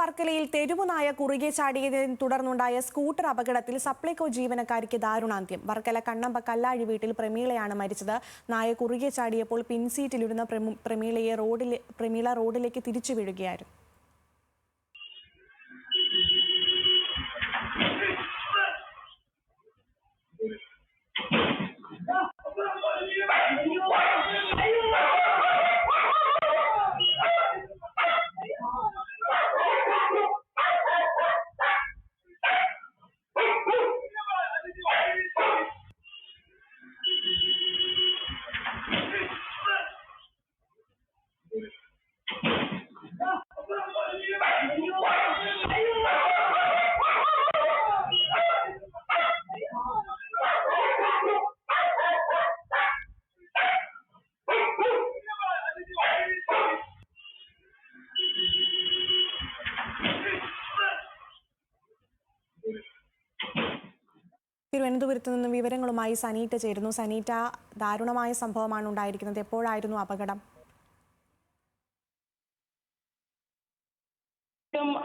വർക്കലയിൽ തെരുവുനായ കുറുകെ ചാടിയതിനെ തുടർന്നുണ്ടായ സ്കൂട്ടർ അപകടത്തിൽ സപ്ലൈകോ ജീവനക്കാരിക്ക് ദാരുണാന്ത്യം. വർക്കല കണ്ണമ്പ കല്ലാഴി വീട്ടിൽ പ്രമീളയാണ് മരിച്ചത്. നായ കുറുകെ ചാടിയപ്പോൾ പിൻസീറ്റിലിരുന്ന പ്രമീള റോഡിലേക്ക് തിരിച്ചു വീഴുകയായിരുന്നു. തിരുവനന്തപുരത്ത് നിന്ന് വിവരങ്ങളുമായി സനീറ്റ ചേരുന്നു. സനീറ്റ, ദാരുണമായ സംഭവമാണ് ഉണ്ടായിരിക്കുന്നത്. എപ്പോഴായിരുന്നു അപകടം?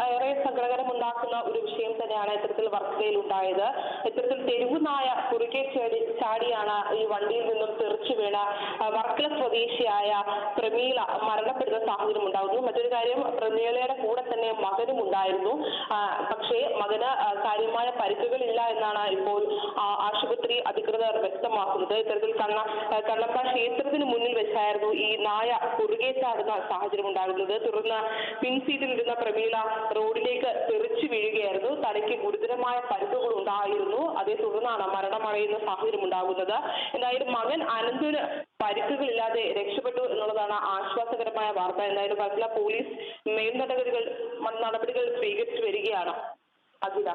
ഏറെ സങ്കടകരമുണ്ടാക്കുന്ന ഒരു വിഷയം തന്നെയാണ് ഇത്തരത്തിൽ വർക്കലയിൽ ഉണ്ടായത്. ഇത്തരത്തിൽ തെരുവുനായ കുറുകെ ചാടിയാണ് ഈ വണ്ടിയിൽ നിന്നും തെറിച്ചു വീണ വർക്കല സ്വദേശിയായ പ്രമീള മരണപ്പെടുന്ന സാഹചര്യം ഉണ്ടാകുന്നു. മറ്റൊരു കാര്യം, പ്രമീളയുടെ കൂടെ തന്നെ മകനും ഉണ്ടായിരുന്നു. പക്ഷേ മകന് കാര്യമായ പരിക്കുകളില്ല എന്നാണ് ഇപ്പോൾ ആശുപത്രി അധികൃതർ വ്യക്തമാക്കുന്നത്. ഇത്തരത്തിൽ കണ്ണമ്പ ക്ഷേത്രത്തിന് മുന്നിൽ വെച്ചായിരുന്നു ഈ നായ കുറുകെ ചാടുന്ന സാഹചര്യം ഉണ്ടാകുന്നത്. തുടർന്ന് പിൻസീറ്റിലിരുന്ന പ്രമീള റോഡിലേക്ക് തെറിച്ചു വീഴുകയായിരുന്നു. തലയ്ക്ക് ഗുരുതരമായ പരിക്കുകൾ ഉണ്ടായിരുന്നു. അതേ തുടർന്നാണ് മരണമടയുന്ന സാഹചര്യം ഉണ്ടാകുന്നത്. എന്തായാലും മകൻ അനന്തന് പരിക്കുകളില്ലാതെ രക്ഷപ്പെട്ടു എന്നുള്ളതാണ് ആശ്വാസകരമായ വാർത്ത. എന്തായാലും വർക്കല പോലീസ് നടപടികൾ സ്വീകരിച്ചു വരികയാണ്. അഖില.